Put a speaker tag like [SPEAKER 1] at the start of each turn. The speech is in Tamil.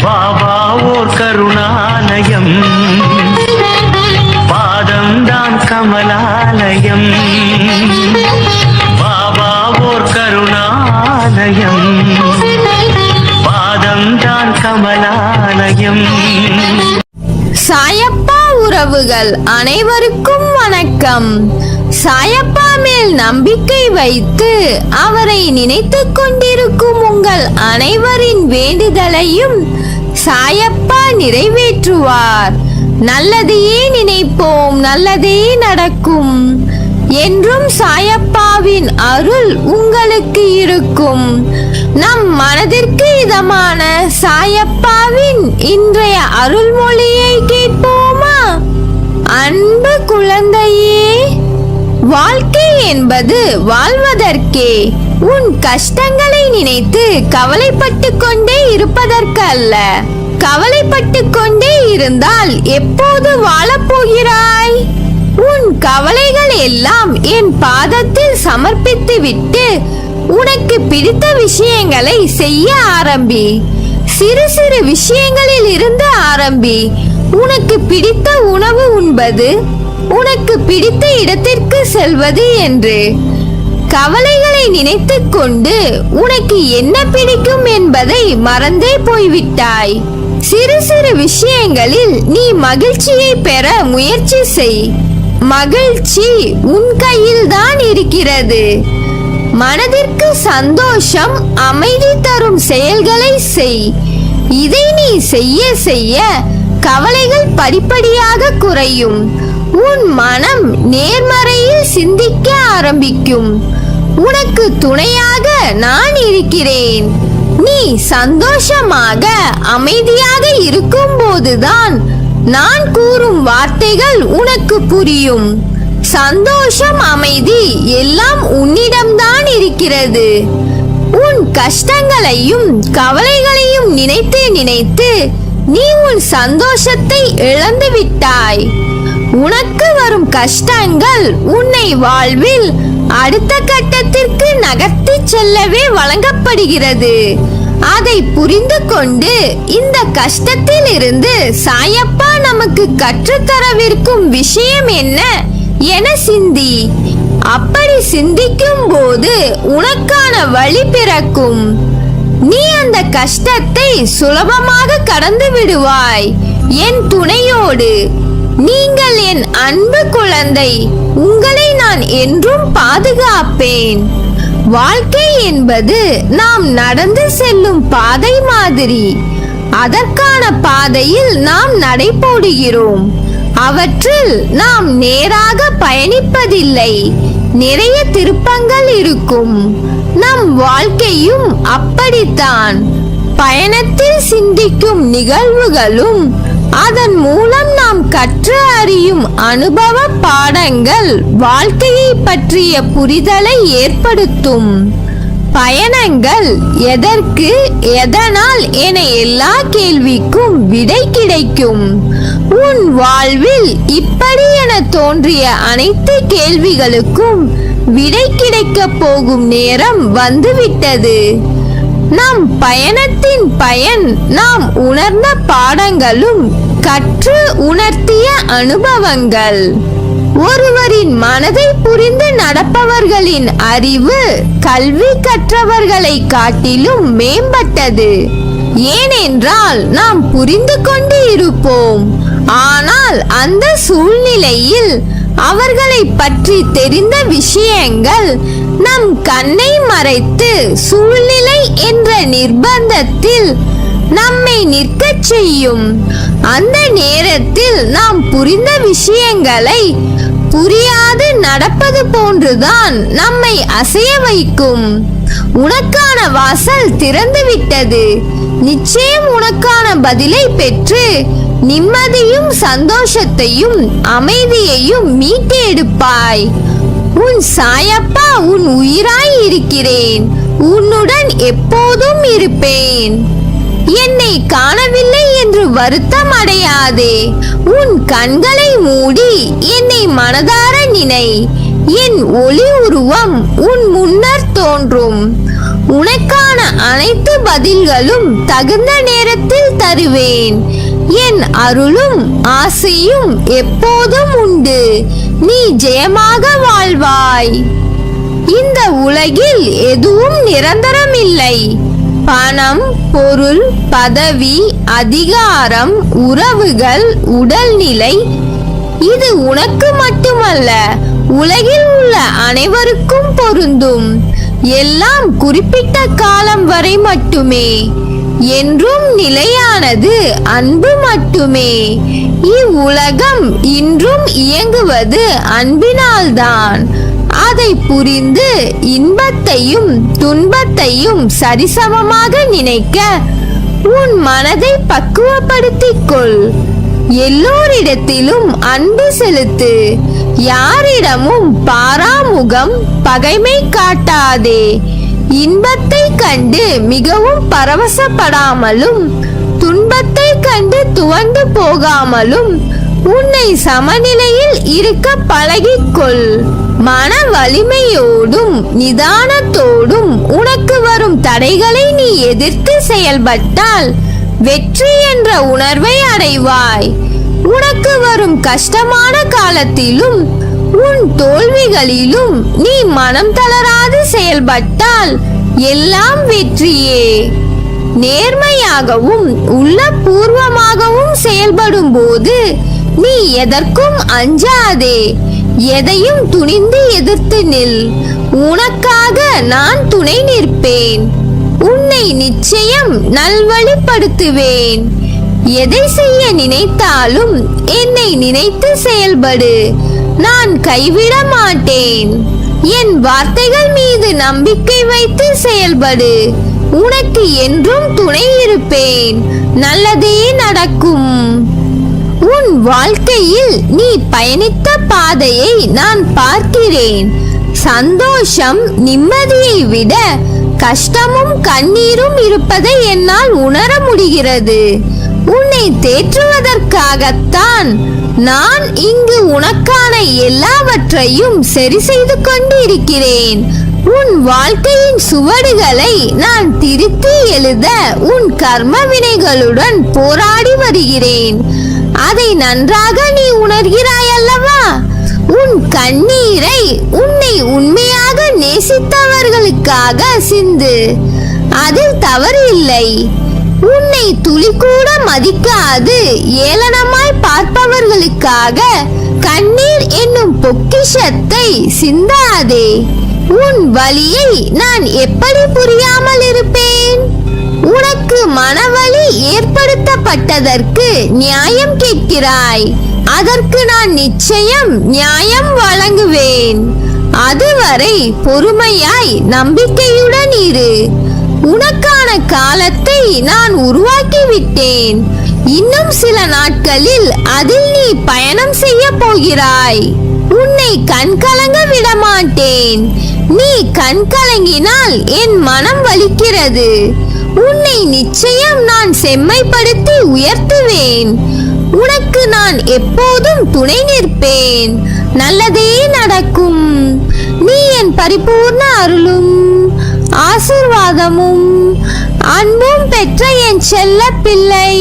[SPEAKER 1] பாபா ஓர் கருணாலயம், பாதம்தான் கமலாலயம். பாபா ஓர் கருணாலயம், பாதம்தான் கமலாலயம்.
[SPEAKER 2] சாயப்பா உறவுகள் அனைவருக்கும் வணக்கம். சாயப்பா மேல் நம்பிக்கை வைத்து அவரை நினைத்துக் கொண்டிருக்கும் உங்கள் அனைவரின் வேண்டுதலையும் சாயப்பா நிறைவேற்றுவார். நல்லதையே நினைப்போம், நல்லதே நடக்கும். என்றும் சாயப்பாவின் அருள் உங்களுக்கு இருக்கும். நம் மனதிற்கு இதமான சாயப்பாவின் இன்றைய அருள்மொழியை கேட்போமா? அன்பு குழந்தையே, வாழ்க்கை என்பது வாழ்வதற்கே. உன் கஷ்டங்களை நினைத்து கவலைப்பட்டு கொண்டே இருப்பதற்கு அல்ல. கவலைப்பட்டு கொண்டே இருந்தால் எப்போது வாழப்போகிறாய்? உன் கவலைகள் எல்லாம் என் பாதத்தில் சமர்ப்பித்து விட்டு உனக்கு பிடித்த விஷயங்களை செய்ய ஆரம்பி. சிறு சிறு விஷயங்களில் இருந்து ஆரம்பி. உனக்கு பிடித்த உணவு உண்பது, உனக்கு பிடித்த இடத்திற்கு செல்வது என்று. கவலைகளை நினைத்துக் கொண்டு உனக்கு என்ன பிடிக்கும் என்பதை மறந்தே போய்விட்டாய். சிறு சிறு விஷயங்களில் நீ மகிழ்ச்சியை பெற முயற்சி செய். மகிழ்ச்சி உன் கையில் தான் இருக்கிறது. மனதிற்கு சந்தோஷம், அமைதி தரும் செயல்களை செய். இதை நீ செய்ய செய்ய கவலைகள் படிப்படியாக குறையும். உன் மனம் நேர்மறையில் சிந்திக்க ஆரம்பிக்கும். உனக்கு துணையாக நான் இருக்கிறேன். நீ சந்தோஷமாக அமைதியாக இருக்கும் போதுதான் நான் கூறும் வார்த்தைகள் உனக்கு புரியும். சந்தோஷம், அமைதி எல்லாம் உன்னிடம்தான் இருக்கிறது. உன் கஷ்டங்களையும் கவலைகளையும் நினைத்து நினைத்து நீ உன் சந்தோஷத்தை இழந்து விட்டாய். உனக்கு வரும் கஷ்டங்கள் உன்னை வாழ்வில் அடுத்த கட்டத்திற்கு நகர்த்தி செல்லவே வழங்கப்படுகிறது. அதை புரிந்து கொண்டு இந்த கஷ்டத்தில் இருந்து சாயப்பா நமக்கு கற்றுத்தரவிருக்கும் விஷயம் என்ன என சிந்தி. அப்படி சிந்திக்கும் போது உனக்கான வழி பிறக்கும். நீ அந்த கஷ்டத்தை சுலபமாக கடந்து விடுவாய் என் துணையோடு. நீங்கள் என் அன்பு குழந்தை. உங்களை நான் என்றும் பாதுகாப்பேன். வாழ்க்கை என்பது நாம் நடந்து செல்லும் பாதை மாதிரி. அதற்கான பாதையில் நாம் நடைபோடுகிறோம். அவற்றில் நாம் நேராக பயணிப்பதில்லை. நிறைய திருப்பங்கள் இருக்கும். நம் வாழ்க்கையும் அப்படித்தான். பயணத்தில் சிந்திக்கும் நிகழ்வுகளும் அதன் மூலம் நாம் கற்று அறியும் அனுபவ பாடங்கள் வாழ்க்கையை பற்றிய புரிதலை ஏற்படுத்தும். பயணங்கள் எதற்கு, எதனால் என எல்லா கேள்விக்கும் விடை கிடைக்கும். உன் வாழ்வில் இப்படி என தோன்றிய அனைத்து கேள்விகளுக்கும் விடை கிடைக்கப் போகும் நேரம் வந்துவிட்டது. நம் பயணத்தின் பயன் நாம் உணர்ந்த பாடங்களும் கற்று உணர்த்திய அனுபவங்கள். ஒருவரின் மனதை புரிந்து நடப்பவர்களின் அறிவு கல்வி கற்றவர்களை காட்டிலும் மேம்பட்டது. ஏனென்றால் நாம் புரிந்து கொண்டு இருப்போம். ஆனால் அந்த சூழ்நிலையில் அவர்களை பற்றி தெரிந்த விஷயங்கள் நம் கண்ணை மறைத்து சூழ்நிலை என்ற நிர்பந்தத்தில் நம்மை நிற்கச் செய்யும். அந்த நேரத்தில் நாம் புரிந்த விஷயங்களை புரியாது நடப்பது போன்றுதான் நம்மை அசைய வைக்கும். உனக்கான வாசல் திறந்து விட்டது. நிச்சயம் உனக்கான பதிலை பெற்று நிம்மதியும் சந்தோஷத்தையும் அமைதியையும் மீட்டு எடுப்பாய். உன் சாயப்பா உன் உயிராய் இருக்கிறேன். உன்னுடன் எப்போதும் இருப்பேன். என்னை காணவில்லை என்று வருத்தம் அடையாதே. உன் கண்களை மூடி என்னை மனதார நினை. என் ஒளி உருவம் உன் முன்னர் தோன்றும். உனக்கான அனைத்து பதில்களும் தகுந்த நேரத்தில் தருவேன். என் அருளும் ஆசையும் எப்போதும் உண்டு. நீ ஜெயமாக வாழ்வாய். இந்த உலகில் எதுவும் நிரந்தரமில்லை. பணம், பொருள், பதவி, அதிகாரம், உறவுகள், உடல்நிலை, இது உனக்கு மட்டுமல்ல, உலகில் உள்ள அனைவருக்கும் பொருந்தும். எல்லாம் குறிப்பிட்ட காலம் வரை மட்டுமே. என்றும் நிலையானது அன்பு மட்டுமே. இவ்வுலகம் இன்றும் இயங்குவது அன்பினால்தான். அதை புரிந்து இன்பத்தையும் துன்பத்தையும் சரிசமமாக நினைக்க உன் மனதை பக்குவப்படுத்திக் கொள். எல்லோரிடத்திலும் அன்பு செலுத்து. யாரிடமும் பாராமுகம், பகைமை காட்டாதே. இன்பத்தை கண்டு மிகவும் பரவசப்படாமலும் துன்பத்தை கண்டு துவண்டு போகாமலும் உன்னை சமநிலையில் இருக்க பழகிக்கொள். மன வலிமையோடும் நிதானத்தோடும் உனக்கு வரும் தடைகளை நீ எதிர்த்து செயல்பட்டால் வெற்றி என்ற உணர்வை அடைவாய். உனக்கு வரும் கஷ்டமான காலத்திலும் உன் தோல்விகளிலும் நீ மனம் தளராது செயல்பட்டால் எல்லாம் வெற்றியே. நேர்மையாகவும் உள்ளபூர்வமாகவும் செயல்படும் போது நீ எதற்கும் அஞ்சாதே. எதையும் துணிந்து எதிர்த்து நில். உனக்காக நான் துணை நிற்பேன். உன்னை நிச்சயம் நல்வழிப்படுத்துவேன். எதை செய்ய நினைத்தாலும் என்னை நினைத்து செயல்படு. நான் கைவிட மாட்டேன். என் வார்த்தைகள் மீது நம்பிக்கை வைத்து செயல்படு. உனக்கு என்றும் துணை இருப்பேன். நல்லதே நடக்கும். உன் வாழ்க்கையில் நீ பயணித்த பாதையை நான் பார்க்கிறேன். சந்தோஷம், நிம்மதியை விட கஷ்டமும் கண்ணீரும் இருப்பதை என்னால் உணர முடிகிறது. உன்னை தேற்றுவதற்காகத்தான் நான் இங்கு உனக்கான எல்லாவற்றையும் சரி செய்து கொண்டு இருக்கிறேன். உன் வாழ்க்கையின் சுவடுகளை நான் திருத்தி எழுத உன் கர்ம வினைகளுடன் போராடி வருகிறேன். அதை நன்றாக நீ உணர்கிறாய் அல்லவா? உன் கண்ணீரை உன்னை உண்மையாக நேசித்தவர்களுக்காக சிந்து. அதில் தவறு இல்லை. உன்னை துளி கூட மதிக்காது ஏளனமாய் பார்ப்பவர்களுக்காக கண்ணீர் என்னும் பொக்கிஷத்தை சிந்தாதே. உன் வலியை நான் எப்படி புரியாமல் இருப்பேன்? உனக்கு மனவலி ஏற்படுத்தப்பட்டதற்கு நியாயம் கேட்கிறாய். அதற்கு நான் நிச்சயம் நியாயம் வழங்குவேன். அதுவரை பொறுமையாய் நம்பிக்கையுடன் இரு. உனக்கான காலத்தை நான் உருவாக்கி விட்டேன். இன்னும் சில நாட்களில் அதில் நீ பயணம் செய்ய போகிறாய். உன்னை கண்கலங்க விட மாட்டேன். நீ கண்கலங்கினால் என் மனம் வலிக்கிறது. உன்னை நிச்சயம் நான் செம்மைப்படுத்தி உயர்த்துவேன். உனக்கு நான் எப்போதும் துணை நிற்பேன். நல்லதே நடக்கும். நீ என் பரிபூர்ண அருளும் ஆசீர்வாதமும் அன்பும் பெற்ற என் செல்ல பிள்ளை.